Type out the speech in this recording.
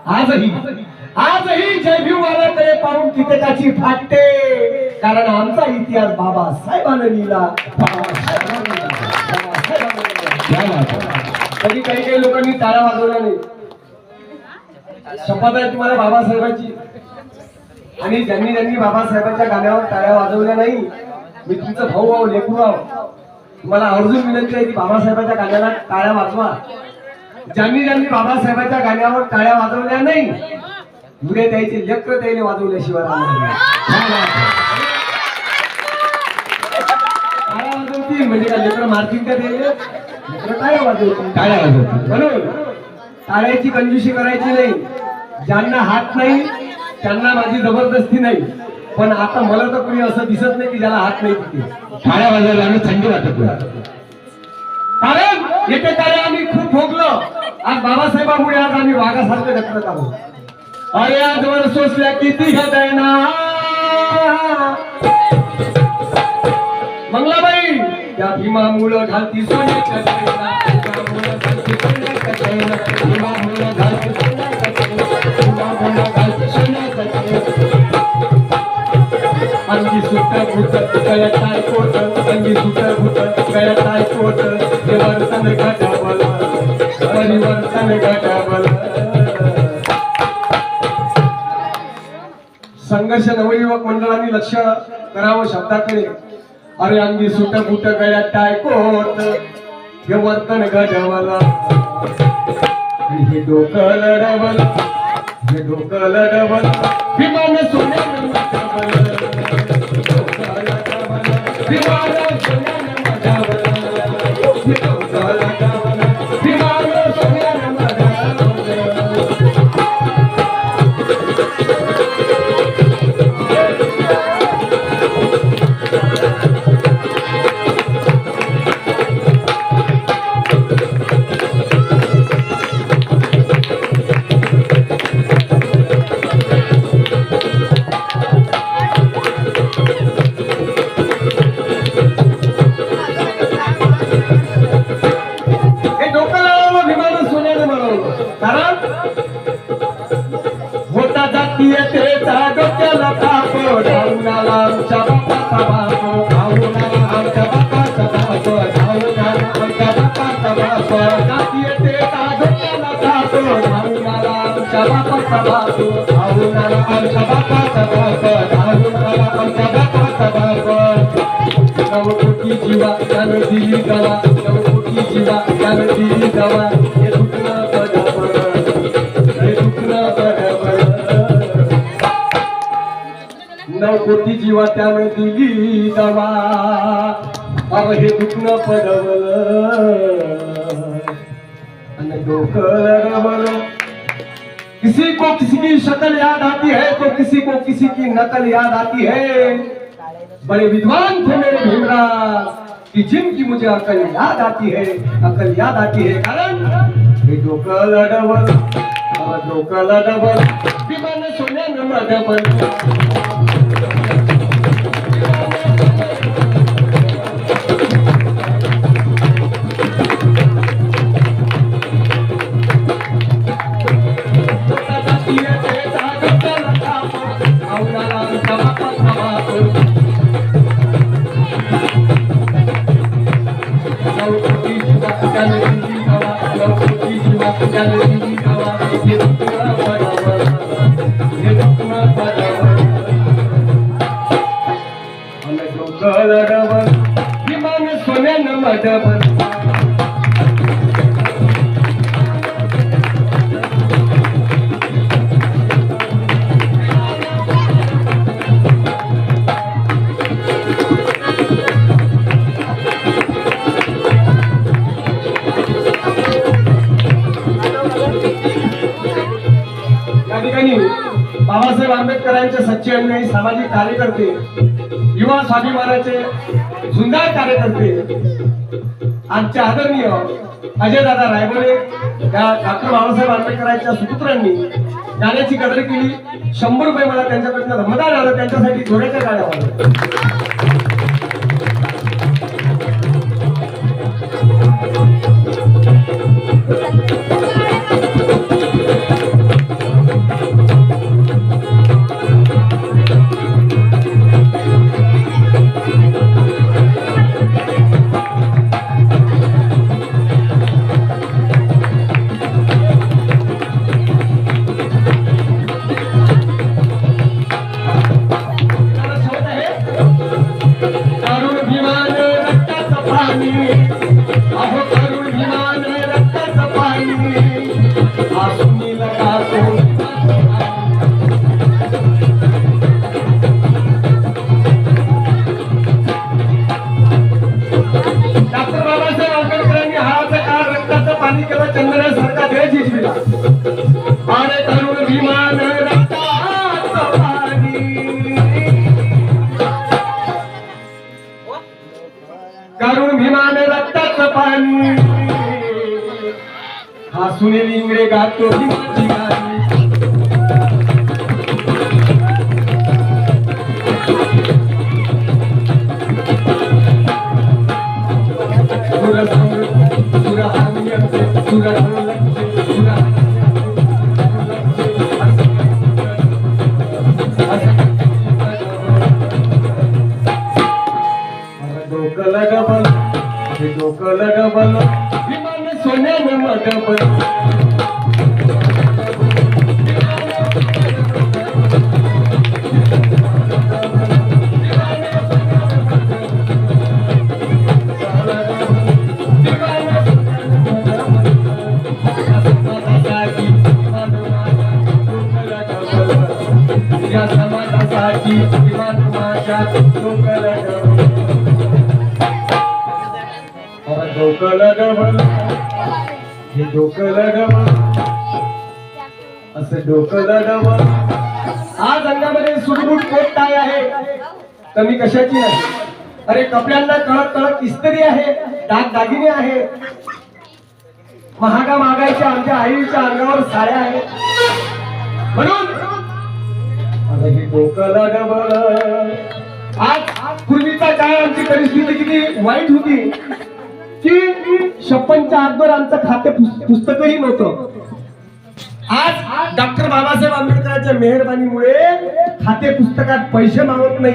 आजही जय भीमवाल्याकडे पाहून कित्येकाची फाटते, कारण आमचा इतिहास बाबासाहेबांनी लिहिला. कधी काही काही लोकांनी टाळ्या वाजवल्या नाही. शपथ आहे तुम्हाला बाबासाहेबांची. आणि ज्यांनी ज्यांनी बाबासाहेबांच्या गाण्यावर टाळ्या वाजवल्या नाही, मी तुमचं भाऊ आहो, लेकरू आहो, तुम्हाला आवर्जून विनंती आहे की बाबासाहेबांच्या गाण्याला टाळ्या वाजवा. ज्यांनी ज्यांनी बाबासाहेबांच्या गाण्यावर टाळ्या वाजवल्या नाही, उद्या त्याचे लेकर त्याने वाजवल्याशिवाय टाळ्या वाजवतील म्हणजे काय लेकर मारतील का? त्याने लेकर टाळ्या वाजवतील, टाळ्या वाजवतील. म्हणून टाळ्याची कंजूशी करायची नाही. ज्यांना हात नाही त्यांना माझी जबरदस्ती नाही, पण आता मला तर कोणी असं दिसत नाही की ज्याला हात नाही तिथे टाळ्या वाजवायला आणि थंडी वाटत नाही. कारण एके काळी आम्ही खूप भोगलो. आज बाबासाहेबांमुळे आज आम्ही वाघासारखे ढकलत आहोत. अरे आजवर सोसल्या किती हृदयना मंगलाबाई त्या भीमामुळं घालती सोन्याच्या चैना, भीमामुळं घालती सोन्याच्या चैना, भीमामुळं घालती सोन्याच्या चैना, भीमामुळं घालती सोन्याच्या चैना. अंगी सुट्ट भूत गळ्यात टाय कोट, अंगी सुट्ट भूत गळ्यात टाय कोट, हे वर्तन घटावलं, परिवर्तन घटावलं. संघर्ष नवयुवक मंडळांनी लक्ष करावं शब्दाकडे. अरे अंगी सुट बुट गळ्यात टाय कोट, हे वर्तन घडवलं, हे डोकं लढवलं, हे डोकं लढवलं, विमान सोन्यानं मढवलं, डोकं लढवलं, विमान सोन्यानं मढवलं, हे डोकं लढवलं, विमान सोन्यानं मढवलं. नवकोटी जीवा त्यानं दिली दवा, नवकोटी जीवा त्यानं दिली दवा, हे दुखणं बरोबर, हे दुखणं बरोबर. नवकोटी जीवा त्यानं दिली दवा, अब हे दुखणं पडवलं आणि डोकं लढवलं. किसी को किसी की शक्ल याद आती है तो किसी को किसी की नकल याद आती है. बड़े विद्वान थे मेरे भीमराव कि जिनकी मुझे अकल याद आती है, अकल याद आती है. कारण हे डोकं लढवलं, डोकं लढवलं, विमान सोन्यानं मढवलं. विमान सोन्यानं मढवलं. बाबासाहेब आंबेडकरांचे सच्चे अनुयायी, सामाजिक कार्यकर्ते, युवा स्वाभिमानाचे सुंदर कार्यकर्ते, आमचे आदरणीय अजयदादा रायबोले या डॉक्टर बाबासाहेब आंबेडकरांच्या सुपुत्रांनी गाण्याची कदर केली. 100 रुपये मला त्यांच्याकडनं रमदान आलं, त्यांच्यासाठी जोड्याच्या गाड्या वाजवल्या. जिजवीला अरे तरुण विमान रक्ताचं पाणी करुण विमान रक्ताचं पाणी हा सुनील इंगळे गातो भीमाची गाणी डोकं डबल विमान सोन्यानं डबल या समाजासाठी विमान माझ्या डोकं डबल हे डोकं डबल असं डोकं डबल आज अंगामध्ये सुटबुट कोट काय आहे कमी कशाची नाही अरे कपड्यांना कळत कळत इस्त्री आहे दागदागिने आहे महागा मागायच्या आमच्या आईच्या अंगावर साड्या आहेत म्हणून आता हे डोकं डबल आज पूर्वीचा काळ आमची परिस्थिती किती वाईट होती की 56च्या आतवर आमचं खाते पुस्तकही नव्हतं आज डॉक्टर बाबासाहेब आंबेडकरांच्या मेहरबानीमुळे खाते पुस्तकात पैसे मागत नाही